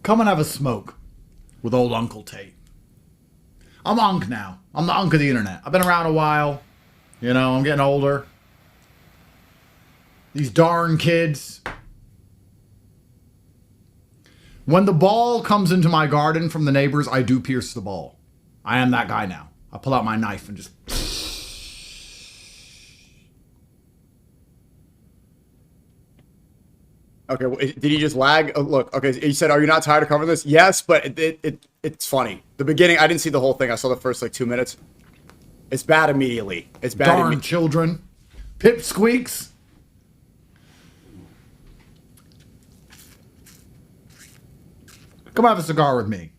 Come and have a smoke with old Uncle Tate. I'm Unc now. I'm the Unc of the internet. I've been around a while. You know, I'm getting older. These darn kids. When the ball comes into my garden from the neighbors, I do pierce the ball. I am that guy now. I pull out my knife and just... Okay, did he just lag? Oh, look, okay, he said, are you not tired of covering this? Yes, but it's funny. The beginning, I didn't see the whole thing. I saw the first, like, 2 minutes. It's bad immediately. It's bad Darn children. Pip squeaks. Come have a cigar with me.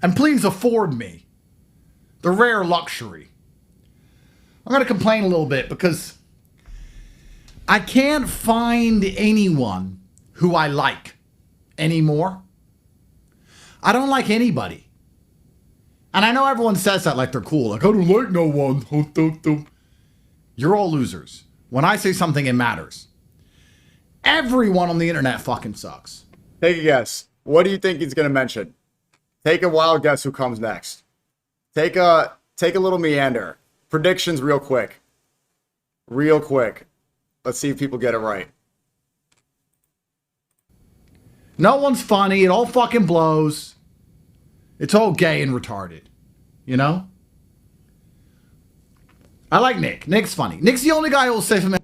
And please afford me the rare luxury. I'm going to complain a little bit because I can't find anyone who I like anymore. I don't like anybody. And I know everyone says that like they're cool. Like, I don't like no one. You're all losers. When I say something, it matters. Everyone on the internet fucking sucks. Take a guess. What do you think he's going to mention? Take a wild guess who comes next. Take a little meander. Predictions real quick. Real quick. Let's see if people get it right. No one's funny. It all fucking blows. It's all gay and retarded. You know? I like Nick. Nick's funny. Nick's the only guy who will say something.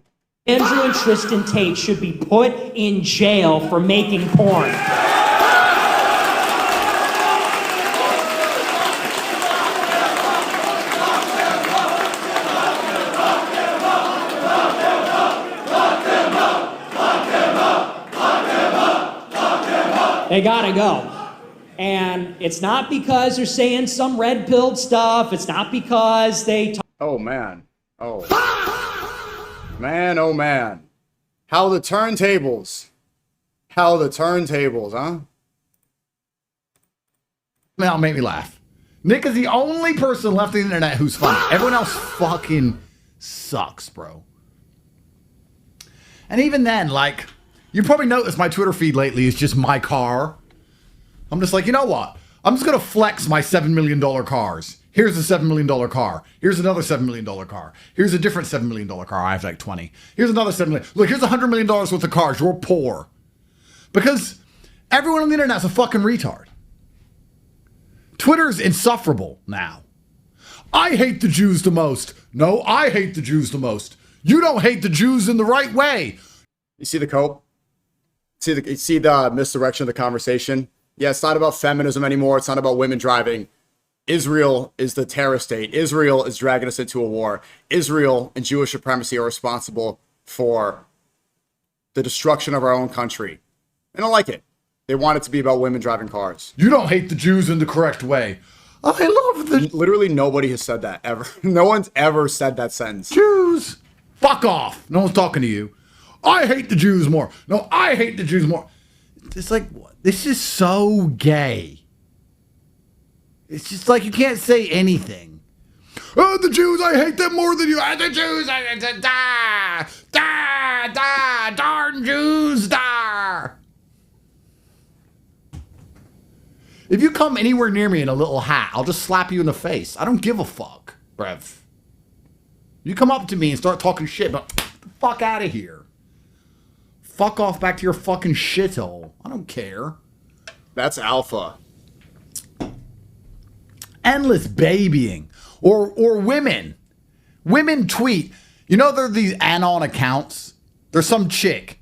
Andrew and Tristan Tate should be put in jail for making porn. They gotta go. And it's not because they're saying some red-pilled stuff. It's not because they... Oh, man. Oh. Man, oh, man. How the turntables. How the turntables, huh? That'll make me laugh. Nick is the only person left on the internet who's funny. Everyone else fucking sucks, bro. And even then, like... You probably noticed my Twitter feed lately is just my car. I'm just like, you know what? I'm just going to flex my $7 million cars. Here's a $7 million car. Here's another $7 million car. Here's a different $7 million car. I have like 20. Here's another $7 million. Look, here's $100 million worth of cars. You're poor. Because everyone on the internet's a fucking retard. Twitter's insufferable now. I hate the Jews the most. No, I hate the Jews the most. You don't hate the Jews in the right way. You see the cope? See the misdirection of the conversation? Yeah, it's not about feminism anymore. It's not about women driving. Israel is the terror state. Israel is dragging us into a war. Israel and Jewish supremacy are responsible for the destruction of our own country. I don't like it. They want it to be about women driving cars. You don't hate the Jews in the correct way. I love the... Literally nobody has said that ever. No one's ever said that sentence. Jews! Fuck off. No one's talking to you. I hate the Jews more. No, I hate the Jews more. It's like, what? This is so gay. It's just like you can't say anything. Oh, the Jews, I hate them more than you. The Jews, darn Jews, If you come anywhere near me in a little hat, I'll just slap you in the face. I don't give a fuck, bruv. You come up to me and start talking shit, but get the fuck out of here. Fuck off back to your fucking shithole. I don't care. That's alpha. Endless babying. Or women. Women tweet. You know there are these Anon accounts? There's some chick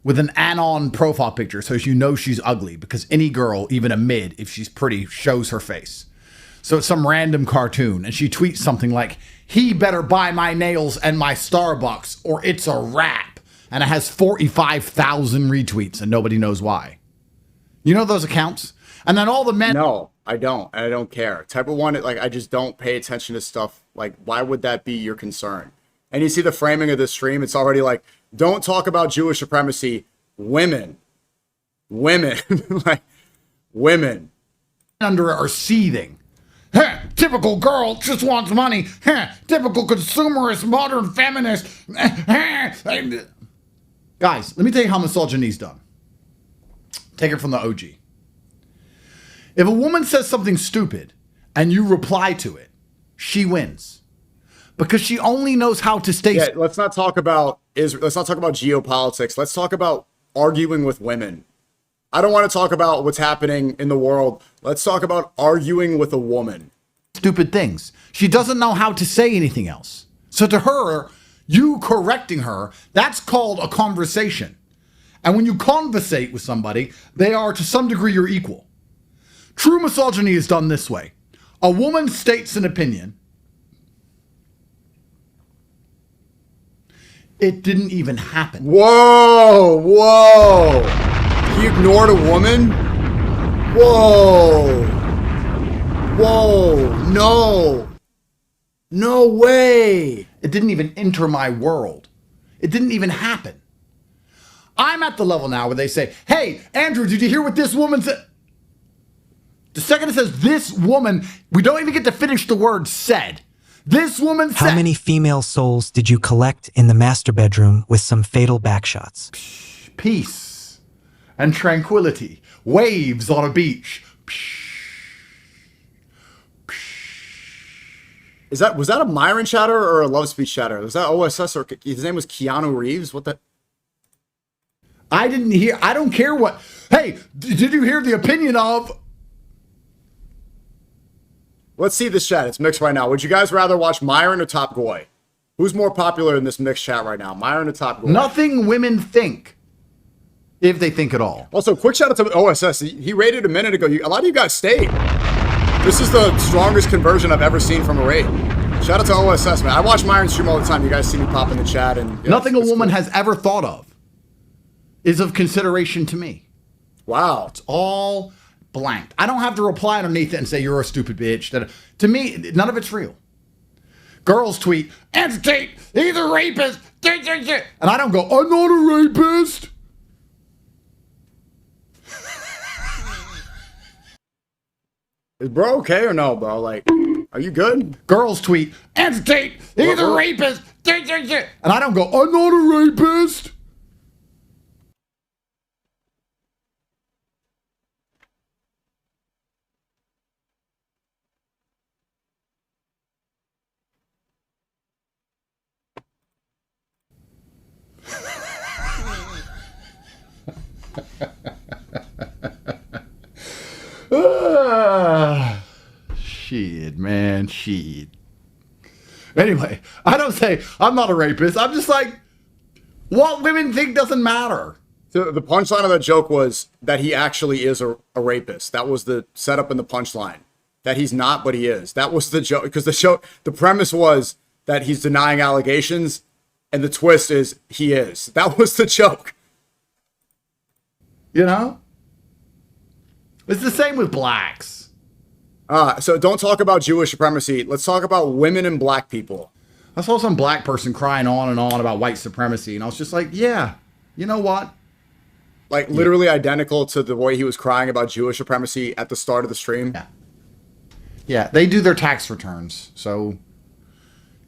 with an Anon profile picture so you know she's ugly because any girl, even a mid, if she's pretty, shows her face. So it's some random cartoon and she tweets something like, he better buy my nails and my Starbucks or it's a wrap. And it has 45,000 retweets and nobody knows why. You know those accounts? And then all the men... No, I don't. And I don't care. Type of one, like, I just don't pay attention to stuff. Like, why would that be your concern? And you see the framing of this stream, it's already like, don't talk about Jewish supremacy. Women. Women. Like, women. Under it are seething. Huh, typical girl just wants money. Huh, typical consumerist, modern feminist. Guys, let me tell you how misogyny's done. Take it from the OG. If a woman says something stupid and you reply to it, she wins. Because she only knows how to stay. Yeah, let's not talk about let's not talk about geopolitics. Let's talk about arguing with women. I don't want to talk about what's happening in the world. Let's talk about arguing with a woman. Stupid things. She doesn't know how to say anything else. So to her, you correcting her, that's called a conversation. And when you conversate with somebody, they are to some degree your equal. True misogyny is done this way. A woman states an opinion. It didn't even happen. Whoa, whoa. He ignored a woman? Whoa. Whoa, no. No way. It didn't even enter my world. It didn't even happen. I'm at the level now where they say, hey, Andrew, did you hear what this woman said? The second it says this woman, we don't even get to finish the word said. This woman said. How many female souls did you collect in the master bedroom with some fatal backshots? Peace and tranquility. Waves on a beach. Was that a Myron chatter or a love speech chatter? Was that OSS or his name was Keanu Reeves? What the? I didn't hear. I don't care what. Hey, did you hear the opinion of? Let's see this chat. It's mixed right now. Would you guys rather watch Myron or Top Goy? Who's more popular in this mixed chat right now? Myron or Top Goy? Nothing women think. If they think at all. Also, quick shout out to OSS. He rated a minute ago. A lot of you guys stayed. This is the strongest conversion I've ever seen from a raid. Shout out to OSS, man. I watch Myron stream all the time. You guys see me pop in the chat. And nothing a woman has ever thought of is of consideration to me. Wow. It's all blanked. I don't have to reply underneath it and say, you're a stupid bitch. To me, none of it's real. Girls tweet, Andrew Tate, he's a rapist. And I don't go, I'm not a rapist. Is bro okay or no, bro? Like, are you good? Girls tweet, Andrew Tate, he's a rapist. And I don't go, I'm not a rapist. Shit, man, shit. Anyway, I don't say I'm not a rapist. I'm just like, what women think doesn't matter. So the punchline of that joke was that he actually is a rapist. That was the setup in the punchline. That he's not, but he is. That was the joke. Because the premise was that he's denying allegations, and the twist is he is. That was the joke. You know? It's the same with blacks. So don't talk about Jewish supremacy. Let's talk about women and black people. I saw some black person crying on and on about white supremacy, and I was just like, yeah, you know what? Like literally identical to the way he was crying about Jewish supremacy at the start of the stream. Yeah. Yeah, they do their tax returns, so,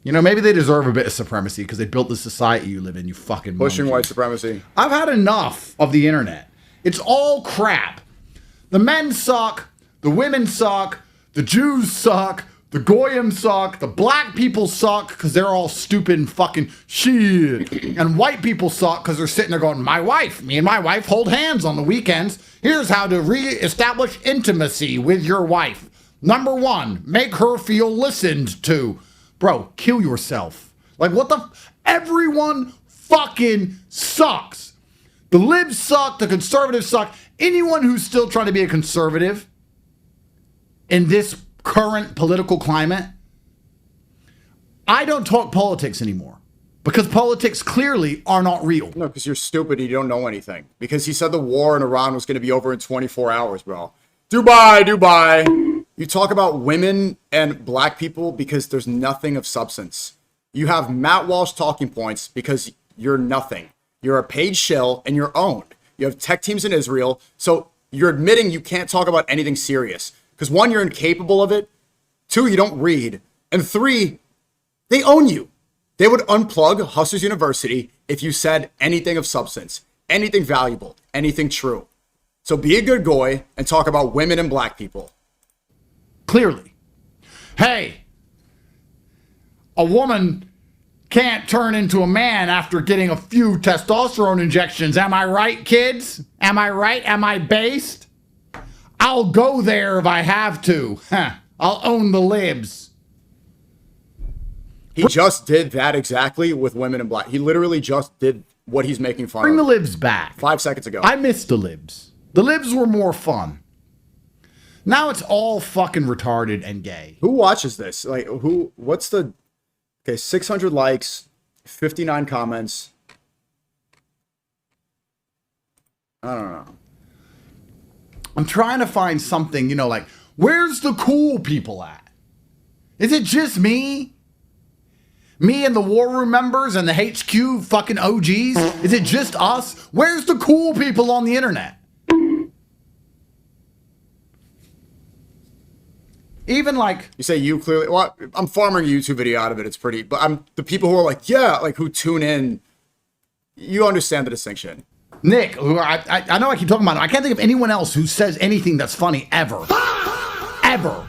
you know, maybe they deserve a bit of supremacy because they built the society you live in, you fucking Pushing monkey. white supremacy. I've had enough of the internet. It's all crap. The men suck, the women suck, the Jews suck, the Goyim suck, the black people suck because they're all stupid and fucking shit. And white people suck because they're sitting there going, me and my wife hold hands on the weekends. Here's how to re-establish intimacy with your wife. Number 1, make her feel listened to. Bro, kill yourself. Like, what the? Everyone fucking sucks. The libs suck. The conservatives suck. Anyone who's still trying to be a conservative in this current political climate, I don't talk politics anymore because politics clearly are not real. No, because you're stupid and you don't know anything. Because he said the war in Iran was going to be over in 24 hours, bro. Dubai. You talk about women and black people because there's nothing of substance. You have Matt Walsh talking points because you're nothing. You're a paid shill and you're owned. You have tech teams in Israel. So you're admitting you can't talk about anything serious. Because 1, you're incapable of it. 2, you don't read. And 3, they own you. They would unplug Hustlers University if you said anything of substance, anything valuable, anything true. So be a good boy and talk about women and black people. Clearly. Hey, a woman can't turn into a man after getting a few testosterone injections. Am I right, kids? Am I right? Am I based? I'll go there if I have to. I'll own the libs. He just did that exactly with women and black. He literally just did what he's making fun Bring the of libs back. 5 seconds ago. I miss the libs. The libs were more fun. Now it's all fucking retarded and gay. Who watches this? Like, who? What's the? Okay, 600 likes, 59 comments. I don't know. I'm trying to find something, you know, like, where's the cool people at? Is it just me? Me and the War Room members and the HQ fucking OGs? Is it just us? Where's the cool people on the internet? Even like, You say you clearly. Well, I'm farming a YouTube video out of it. It's pretty. But I'm the people who are like, yeah, like who tune in. You understand the distinction. Nick, who I know I keep talking about him. I can't think of anyone else who says anything that's funny ever. Ever.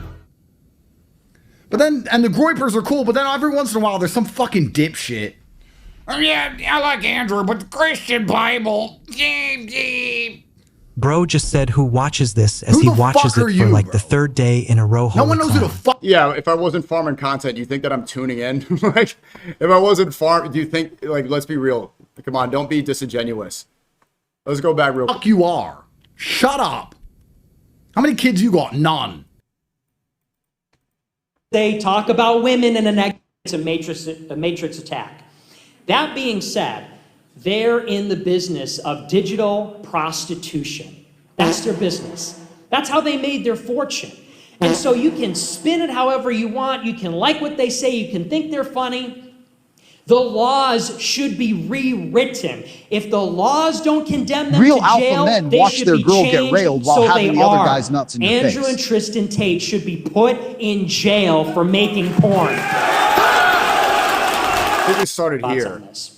But then, and the Groypers are cool, but then every once in a while there's some fucking dipshit. Oh yeah, I like Andrew, but the Christian Bible. Bro just said who watches this as Who he the watches fuck it are for you, like bro? the third day in a row. No one knows who the Clown. fuck. Yeah, if I wasn't farming content, you think that I'm tuning in? Like, if I wasn't farm, do you think, like, let's be real. Come on, don't be disingenuous. Let's go back real quick. Fuck you are. Shut up. How many kids you got? None. They talk about women in it's a matrix attack. That being said, they're in the business of digital prostitution. That's their business. That's how they made their fortune. And so you can spin it however you want. You can like what they say. You can think they're funny. The laws should be rewritten. If the laws don't condemn them Real to alpha jail, men they watch should their be girl get changed railed while so having they the other are. guys nuts in your Andrew face. and Tristan Tate should be put in jail for making porn. I think we started Thoughts here. on this?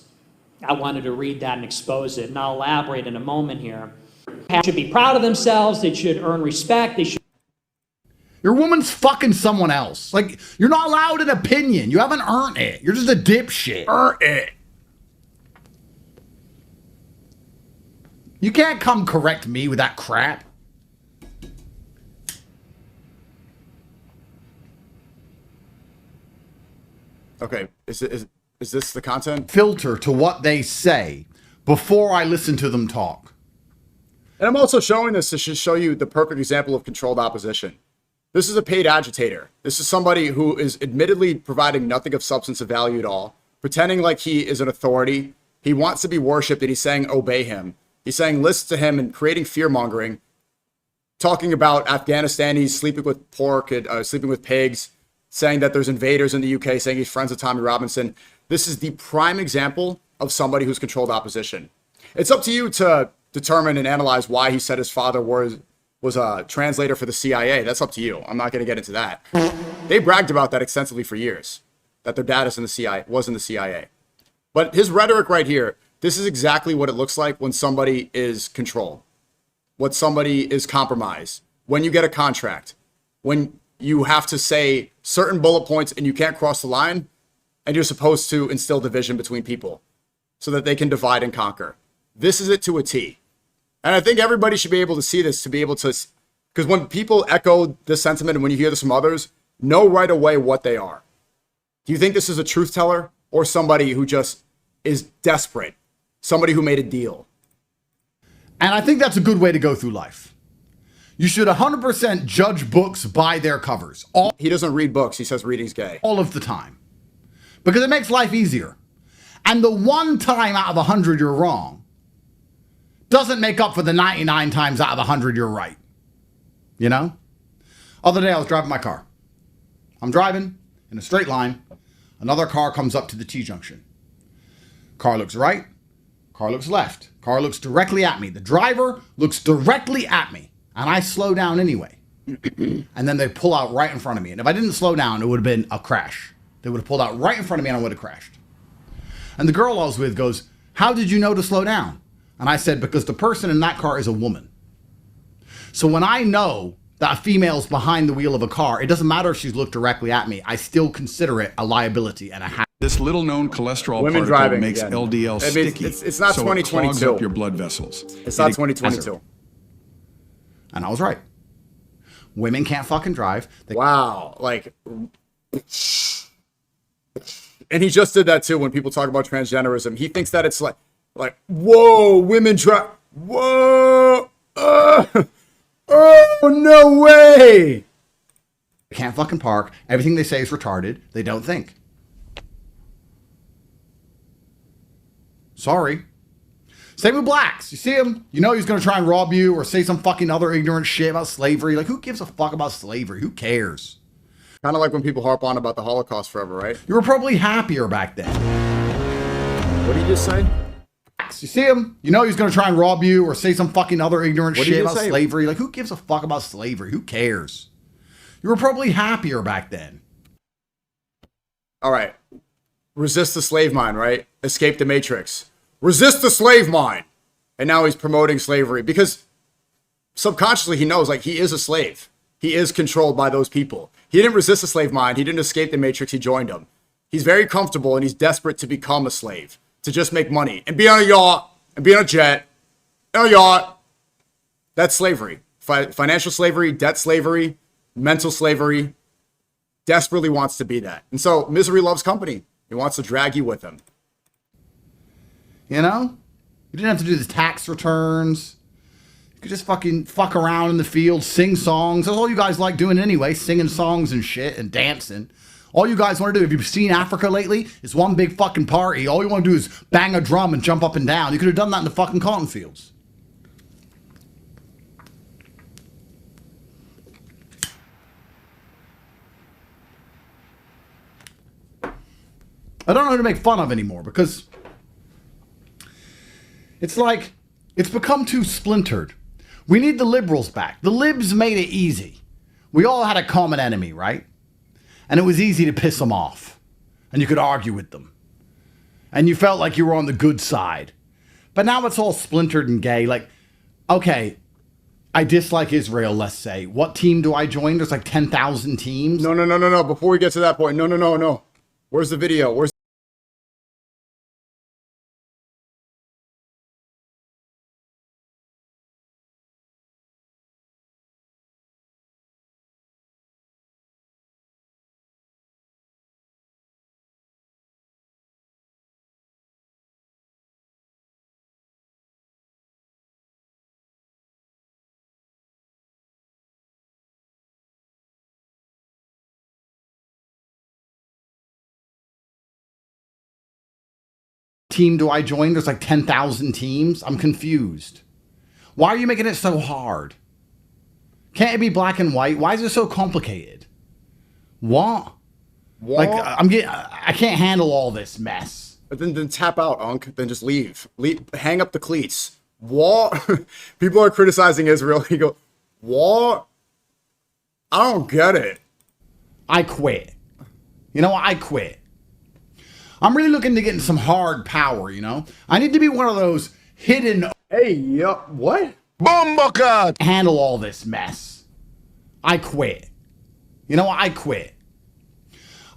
I wanted to read that and expose it, and I'll elaborate in a moment here. They should be proud of themselves. They should earn respect. They should. Your woman's fucking someone else. Like, you're not allowed an opinion. You haven't earned it. You're just a dipshit. Earn it. You can't come correct me with that crap. Okay, is this the content? Filter to what they say before I listen to them talk. And I'm also showing this to show you the perfect example of controlled opposition. This is a paid agitator. This is somebody who is admittedly providing nothing of substance of value at all, pretending like he is an authority. He wants to be worshipped and he's saying obey him. He's saying listen to him and creating fear-mongering, talking about Afghanistanis sleeping with pork and sleeping with pigs, saying that there's invaders in the UK, saying he's friends with Tommy Robinson. This is the prime example of somebody who's controlled opposition. It's up to you to determine and analyze why he said his father was a translator for the CIA. That's up to you. I'm not going to get into that. They bragged about that extensively for years, that their dad is in the CIA, was in the CIA. But his rhetoric right here, this is exactly what it looks like when somebody is controlled, when somebody is compromised, when you get a contract, when you have to say certain bullet points and you can't cross the line, and you're supposed to instill division between people so that they can divide and conquer. This is it to a T. And I think everybody should be able to see this, to be able to, because when people echo this sentiment and when you hear this from others, know right away what they are. Do you think this is a truth teller or somebody who just is desperate? Somebody who made a deal? And I think that's a good way to go through life. You should 100% judge books by their covers. He doesn't read books. He says reading's gay. All of the time. Because it makes life easier. And the one time out of 100 you're wrong doesn't make up for the 99 times out of 100 you're right. You know? Other day I was driving my car. I'm driving in a straight line. Another car comes up to the T-junction. Car looks right. Car looks left. Car looks directly at me. The driver looks directly at me. And I slow down anyway. And then they pull out right in front of me. And if I didn't slow down, it would have been a crash. They would have pulled out right in front of me and I would have crashed. And the girl I was with goes, "How did you know to slow down?" And I said, "Because the person in that car is a woman." So when I know that a female's behind the wheel of a car, it doesn't matter if she's looked directly at me. I still consider it a liability and a hazard. This little known cholesterol Women particle driving makes again. LDL I mean, sticky. it's not so 2022. It clogs up your blood vessels. It's not 2022. And I was right. Women can't fucking drive. Wow. Like, and he just did that too when people talk about transgenderism. He thinks that it's like whoa, women drive. Whoa. Oh, no way. They can't fucking park. Everything they say is retarded. They don't think. Sorry. Same with blacks. You see him, you know he's going to try and rob you or say some fucking other ignorant shit about slavery. Like, who gives a fuck about slavery? Who cares? Kind of like when people harp on about the Holocaust forever, right? You were probably happier back then. What did you just say? You see him, you know he's going to try and rob you or say some fucking other ignorant What did shit you about say? slavery. Like, who gives a fuck about slavery? Who cares? You were probably happier back then. All right. Resist the slave mind, right? Escape the matrix. Resist the slave mind. And now he's promoting slavery because subconsciously he knows, like, he is a slave. He is controlled by those people. He didn't resist the slave mind. He didn't escape the matrix. He joined them. He's very comfortable and he's desperate to become a slave, to just make money and be on a yacht and be on a jet and a yacht. That's slavery. Financial slavery, debt slavery, mental slavery. Desperately wants to be that. And so misery loves company. He wants to drag you with him. You know? You didn't have to do the tax returns. You could just fucking fuck around in the field, sing songs. That's all you guys like doing anyway, singing songs and shit and dancing. All you guys want to do, if you've seen Africa lately, is one big fucking party. All you want to do is bang a drum and jump up and down. You could have done that in the fucking cotton fields. I don't know who to make fun of anymore because it's like it's become too splintered. We need the liberals back. The libs made it easy. We all had a common enemy, right? And it was easy to piss them off. And you could argue with them. And you felt like you were on the good side. But now it's all splintered and gay. Like, okay, I dislike Israel, let's say. What team do I join? There's like 10,000 teams. No. Before we get to that point, no. Where's the video? Where's team do I join? There's like 10,000 teams. I'm confused. Why are you making it so hard? Can't it be black and white? Why is it so complicated? What? Like, I can't handle all this mess. But then tap out, Unc. Then just leave. Hang up the cleats. What? People are criticizing Israel. You go, what? I don't get it. I quit. You know what? I quit. I'm really looking to get in some hard power, you know? I need to be one of those hidden... Hey, what? Bombakat! Handle all this mess. I quit. You know what? I quit.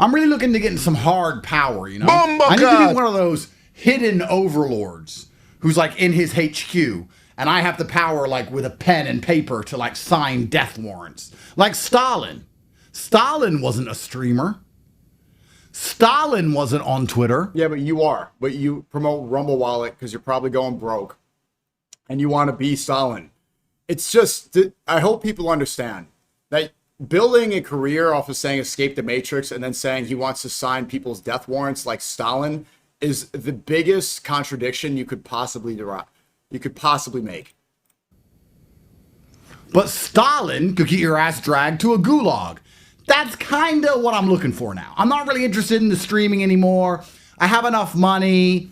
I'm really looking to get in some hard power, you know? I need to be one of those hidden overlords who's like in his HQ, and I have the power like with a pen and paper to like sign death warrants. Like Stalin. Stalin wasn't a streamer. Stalin wasn't on Twitter. Yeah, but you are. But you promote Rumble Wallet because you're probably going broke. And you want to be Stalin. It's just, I hope people understand that building a career off of saying escape the matrix and then saying he wants to sign people's death warrants like Stalin is the biggest contradiction you could possibly make. But Stalin could get your ass dragged to a gulag. That's kind of what I'm looking for now. I'm not really interested in the streaming anymore. I have enough money.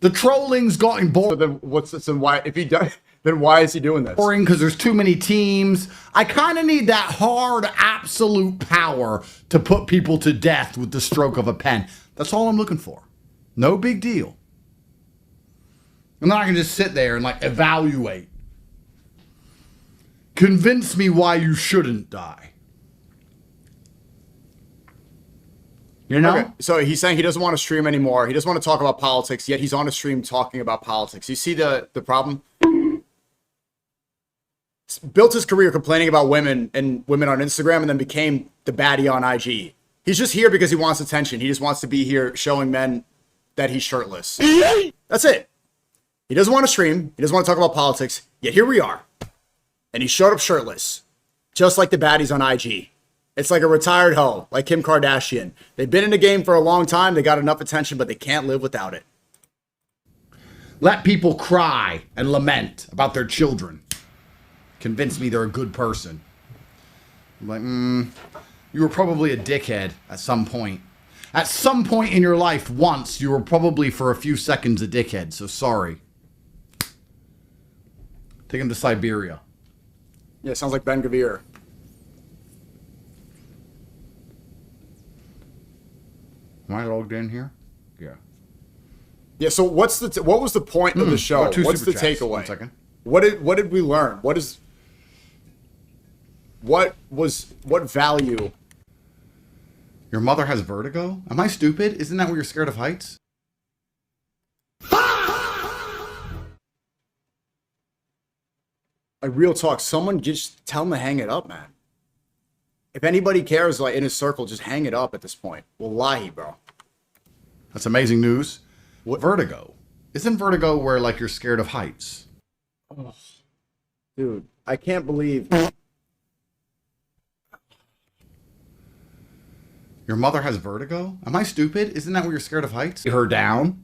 The trolling's gotten boring. So then why, if he does, then why is he doing this? Boring because there's too many teams. I kind of need that hard, absolute power to put people to death with the stroke of a pen. That's all I'm looking for. No big deal. And then I can just sit there and like evaluate. Convince me why you shouldn't die. You know? Okay, so he's saying he doesn't want to stream anymore. He doesn't want to talk about politics, yet he's on a stream talking about politics. You see the problem? Built his career complaining about women and women on Instagram and then became the baddie on IG. He's just here because he wants attention. He just wants to be here showing men that he's shirtless. That's it. He doesn't want to stream. He doesn't want to talk about politics. Yet here we are. And he showed up shirtless. Just like the baddies on IG. It's like a retired hoe, like Kim Kardashian. They've been in the game for a long time. They got enough attention, but they can't live without it. Let people cry and lament about their children. Convince me they're a good person. I'm like, you were probably a dickhead at some point. At some point in your life, once, you were probably for a few seconds a dickhead, so sorry. Take him to Siberia. Yeah, sounds like Ben Gavir. Am I logged in here? Yeah. Yeah, so what was the point of the show? What's the takeaway? 1 second. What did we learn? What value? Your mother has vertigo? Am I stupid? Isn't that where you're scared of heights? Like, real talk, someone just tell him to hang it up, man. If anybody cares, like, in his circle, just hang it up at this point. Wallahi, bro. That's amazing news. What vertigo? Isn't vertigo where, like, you're scared of heights? Oh, dude, I can't believe... Your mother has vertigo? Am I stupid? Isn't that where you're scared of heights? Her down?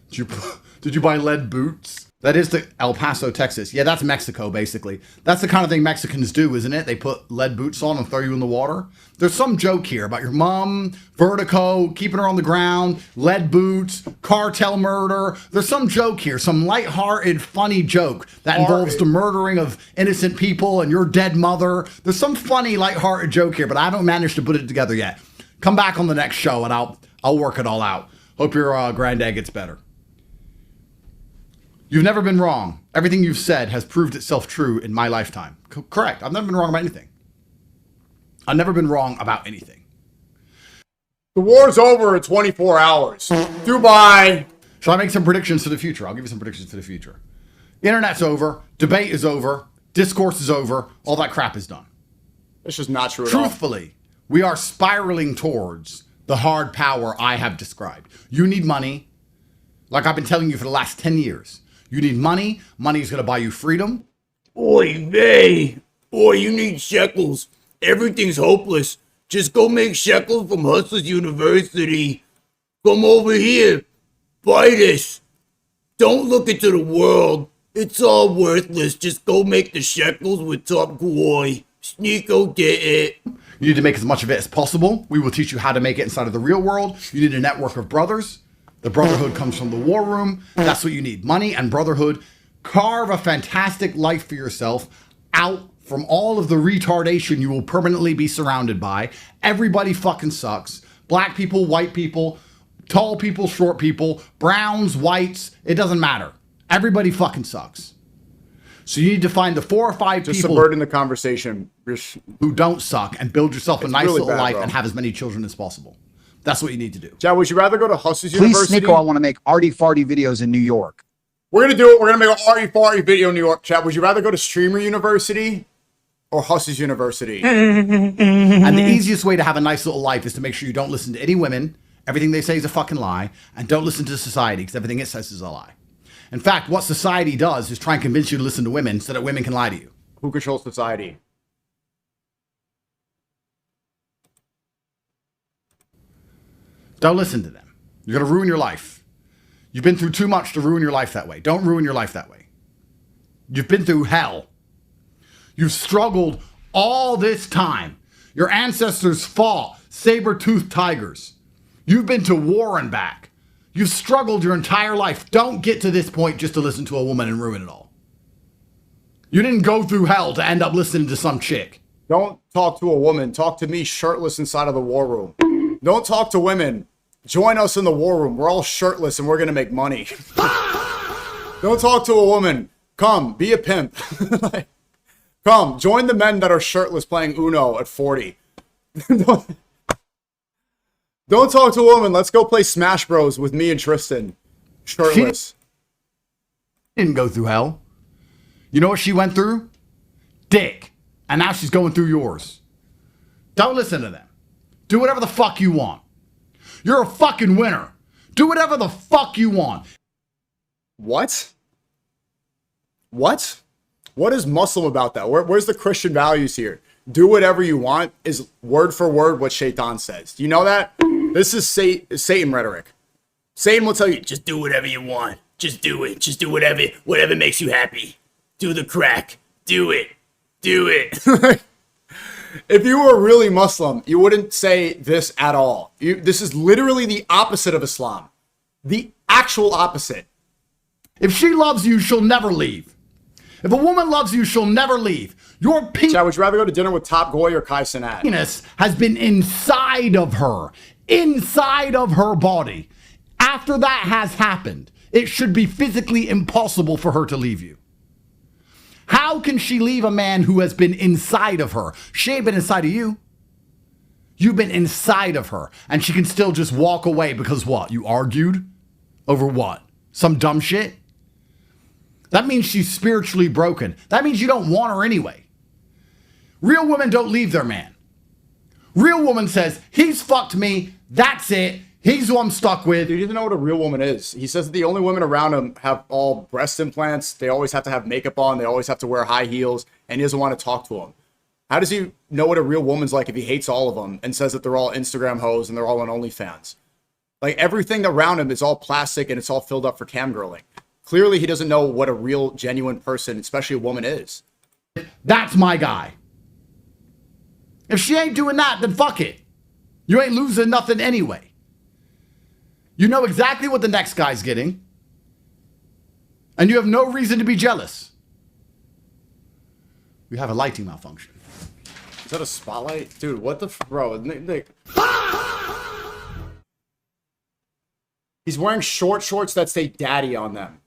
Did you buy lead boots? That is the El Paso, Texas. Yeah, that's Mexico, basically. That's the kind of thing Mexicans do, isn't it? They put lead boots on and throw you in the water. There's some joke here about your mom, vertigo, keeping her on the ground, lead boots, cartel murder. There's some joke here, some lighthearted, funny joke that involves the murdering of innocent people and your dead mother. There's some funny, lighthearted joke here, but I haven't managed to put it together yet. Come back on the next show and I'll work it all out. Hope your granddad gets better. You've never been wrong. Everything you've said has proved itself true in my lifetime. Correct. I've never been wrong about anything. I've never been wrong about anything. The war's over in 24 hours. Dubai. Shall I make some predictions for the future? I'll give you some predictions for the future. Internet's over. Debate is over. Discourse is over. All that crap is done. It's just not true at all. Truthfully, we are spiraling towards the hard power I have described. You need money, like I've been telling you for the last 10 years. You need money. Money is going to buy you freedom. Oy vey. Boy, you need shekels. Everything's hopeless. Just go make shekels from Hustlers University. Come over here. Buy this. Don't look into the world. It's all worthless. Just go make the shekels with Top Boy. SNEAKO get it. You need to make as much of it as possible. We will teach you how to make it inside of the real world. You need a network of brothers. The brotherhood comes from the war room. That's what you need. Money and brotherhood. Carve a fantastic life for yourself out from all of the retardation you will permanently be surrounded by. Everybody fucking sucks. Black people, white people, tall people, short people, browns, whites. It doesn't matter. Everybody fucking sucks. So you need to find the 4 or 5 just people subverting the conversation who don't suck and build yourself a nice really little bad, life bro. and have as many children as possible. That's what you need to do. Chad, would you rather go to Hustlers Please, University? SNEAKO, I want to make arty farty videos in New York. We're going to do it. We're going to make an arty farty video in New York. Chad, would you rather go to Streamer University or Hustlers University? And the easiest way to have a nice little life is to make sure you don't listen to any women. Everything they say is a fucking lie. And don't listen to society because everything it says is a lie. In fact, what society does is try and convince you to listen to women so that women can lie to you. Who controls society? Don't listen to them. You're going to ruin your life. You've been through too much to ruin your life that way. Don't ruin your life that way. You've been through hell. You've struggled all this time. Your ancestors fought saber-toothed tigers. You've been to war and back. You've struggled your entire life. Don't get to this point just to listen to a woman and ruin it all. You didn't go through hell to end up listening to some chick. Don't talk to a woman. Talk to me shirtless inside of the war room. Don't talk to women. Join us in the war room. We're all shirtless and we're going to make money. Don't talk to a woman. Come, be a pimp. Come, join the men that are shirtless playing Uno at 40. Don't talk to a woman. Let's go play Smash Bros with me and Tristan. Shirtless. She didn't go through hell. You know what she went through? Dick. And now she's going through yours. Don't listen to them. Do whatever the fuck you want. You're a fucking winner. Do whatever the fuck you want. What? What? What is Muslim about that? Where's the Christian values here? Do whatever you want is word for word what Shaitan says. Do you know that? This is Satan rhetoric. Satan will tell you, just do whatever you want. Just do it. Just do whatever makes you happy. Do the crack. Do it. Do it. If you were really Muslim, you wouldn't say this at all. This is literally the opposite of Islam. The actual opposite. If she loves you, she'll never leave. If a woman loves you, she'll never leave. Your Chad, would you rather go to dinner with Top Goy or Kai Cenat? penis has been inside of her body. After that has happened, it should be physically impossible for her to leave you. How can she leave a man who has been inside of her? She ain't been inside of you. You've been inside of her. And she can still just walk away because what? You argued? Over what? Some dumb shit? That means she's spiritually broken. That means you don't want her anyway. Real women don't leave their man. Real woman says, he's fucked me. That's it. He's who I'm stuck with. Dude, you don't know what a real woman is. He says that the only women around him have all breast implants. They always have to have makeup on. They always have to wear high heels. And he doesn't want to talk to them. How does he know what a real woman's like if he hates all of them and says that they're all Instagram hoes and they're all on OnlyFans? Like, everything around him is all plastic and it's all filled up for camgirling. Clearly, he doesn't know what a real, genuine person, especially a woman, is. That's my guy. If she ain't doing that, then fuck it. You ain't losing nothing anyway. You know exactly what the next guy's getting. And you have no reason to be jealous. We have a lighting malfunction. Is that a spotlight? Dude, what the bro? He's wearing short shorts that say daddy on them.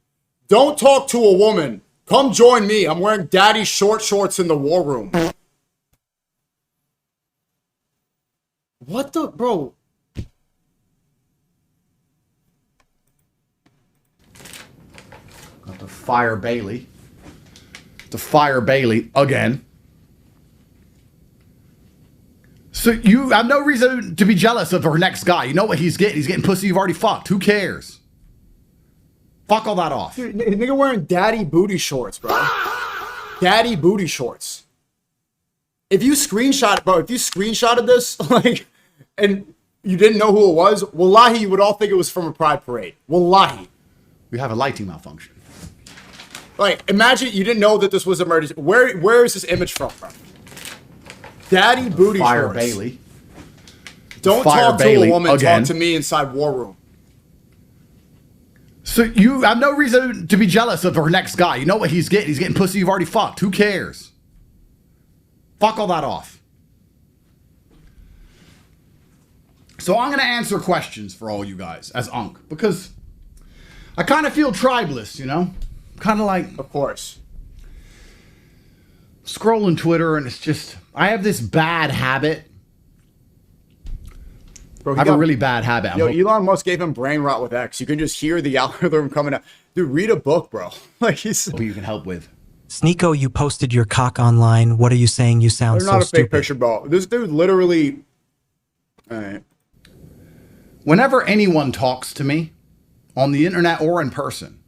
Don't talk to a woman. Come join me. I'm wearing daddy short shorts in the war room. What the, bro? Got to fire Bailey. To fire Bailey again. So you have no reason to be jealous of her next guy. You know what he's getting? He's getting pussy you've already fucked. Who cares? Fuck all that off. Dude, nigga wearing daddy booty shorts, bro. Daddy booty shorts. If you screenshotted this, like, and you didn't know who it was, wallahi, you would all think it was from a pride parade. Wallahi. We have a lighting malfunction. Like, imagine you didn't know that this was emergency. Where is this image from, bro? Daddy booty Fire shorts. Bailey. Don't Fire talk Bailey to a woman. again. Talk to me inside war room. So you have no reason to be jealous of her next guy. You know what he's getting? He's getting pussy you've already fucked. Who cares? Fuck all that off. So I'm going to answer questions for all you guys as Unc. Because I kind of feel tribeless, you know? Kind of like Of course. scrolling Twitter and it's just... I have this bad habit. Bro, I have a really bad habit. Yo, Elon Musk gave him brain rot with X. You can just hear the algorithm coming out. Dude, read a book, bro. Like, he's... Who you can help with. SNEAKO, you posted your cock online. What are you saying? You sound They're so not a fake stupid. picture, bro. This dude literally... All right. Whenever anyone talks to me, on the internet or in person,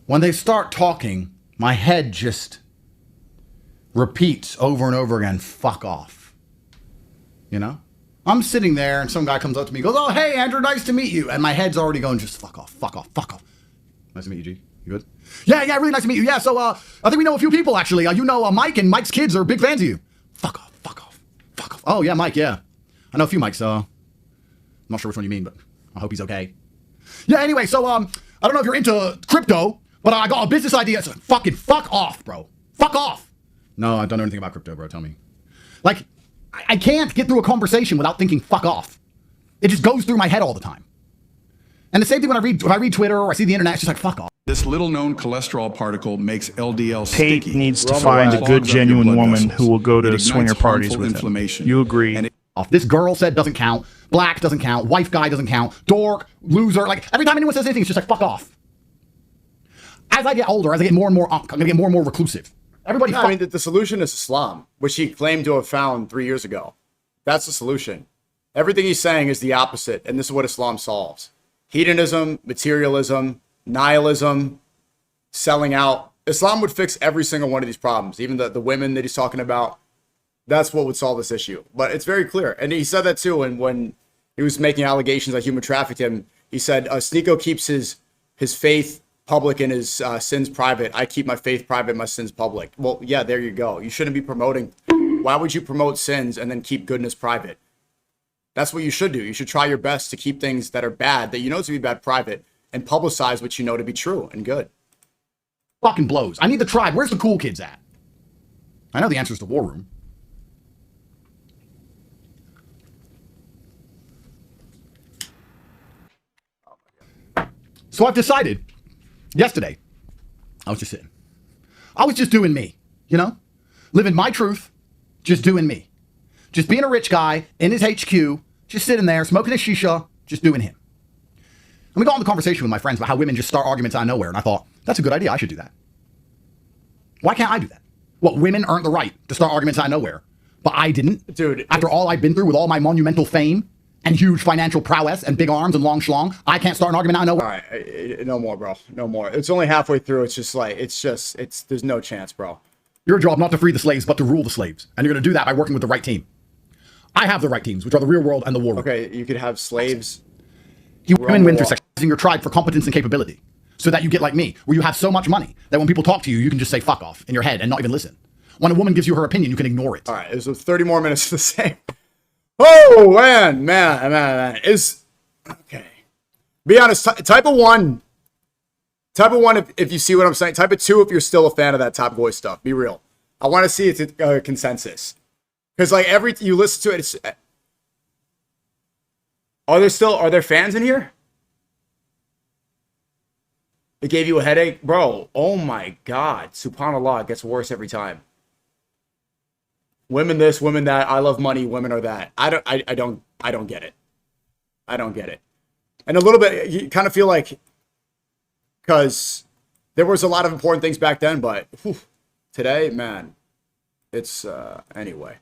when they start talking, my head just repeats over and over again, fuck off. You know? I'm sitting there and some guy comes up to me and goes, oh, hey, Andrew, nice to meet you. And my head's already going, just fuck off, fuck off, fuck off. Nice to meet you, G. You good? Yeah, really nice to meet you. Yeah, so I think we know a few people, actually. You know Mike, and Mike's kids are big fans of you. Fuck off, fuck off, fuck off. Oh, yeah, Mike, yeah. I know a few Mikes, I'm not sure which one you mean, but I hope he's okay. Yeah, anyway, so I don't know if you're into crypto, but I got a business idea. So fucking fuck off, bro. Fuck off. No, I don't know anything about crypto, bro. Tell me. Like, I can't get through a conversation without thinking fuck off. It just goes through my head all the time. And the same thing when I read Twitter or I see the internet, it's just like fuck off. This little-known cholesterol particle makes LDL Tate sticky. needs to Roma find a clogs good, up your genuine blood woman vessels. who will go It to ignites swinger parties harmful with him. inflammation. You agree? And This girl said doesn't count. Black doesn't count. Wife guy doesn't count. Dork, loser. Like every time anyone says anything, it's just like fuck off. As I get older, as I get more and more, I'm gonna get more and more reclusive. Everybody. No, I mean, the solution is Islam, which he claimed to have found 3 years ago. That's the solution. Everything he's saying is the opposite, and this is what Islam solves. Hedonism, materialism, nihilism, selling out. Islam would fix every single one of these problems, even the women that he's talking about. That's what would solve this issue. But it's very clear. And he said that too. And when he was making allegations that human trafficked him, he said, SNEAKO keeps his faith public and his sins private. I keep my faith private, my sins public. Well, yeah, there you go. You shouldn't be promoting. Why would you promote sins and then keep goodness private? That's what you should do. You should try your best to keep things that are bad, that you know to be bad, private, and publicize what you know to be true and good. Fucking blows. I need the tribe. Where's the cool kids at? I know the answer is the war room. So I've decided, yesterday, I was just sitting. I was just doing me, you know? Living my truth, just doing me. Just being a rich guy in his HQ, just sitting there, smoking a shisha, just doing him. And we got on the conversation with my friends about how women just start arguments out of nowhere, and I thought, that's a good idea, I should do that. Why can't I do that? What, women earned the right to start arguments out of nowhere, but I didn't? Dude. After all I've been through with all my monumental fame, and huge financial prowess and big arms and long schlong, I can't start an argument out of nowhere. All right, no more, bro. No more. It's only halfway through. It's just like, there's no chance, bro. Your job not to free the slaves, but to rule the slaves. And you're going to do that by working with the right team. I have the right teams, which are the real world and the war room. Okay, you could have slaves. Women win through sexualizing your tribe for competence and capability. So that you get like me, where you have so much money that when people talk to you, you can just say fuck off in your head and not even listen. When a woman gives you her opinion, you can ignore it. All right, there's 30 more minutes of the same. Oh, man. Is, okay. Be honest, type of one if you see what I'm saying. Type of two if you're still a fan of that Top Boy stuff. Be real. I want to see it's a consensus. Because like you listen to it, it's, are there fans in here? It gave you a headache? Bro, oh my God. Subhanallah, it gets worse every time. Women this, women that, I love money, women are that. I don't get it. I don't get it. And a little bit, you kind of feel like, because there was a lot of important things back then, but today, man, it's, anyway.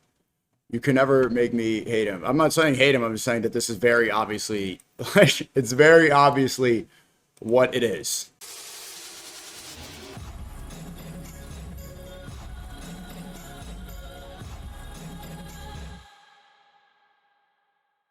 You can never make me hate him. I'm not saying hate him, I'm just saying that this is very obviously, it's very obviously what it is.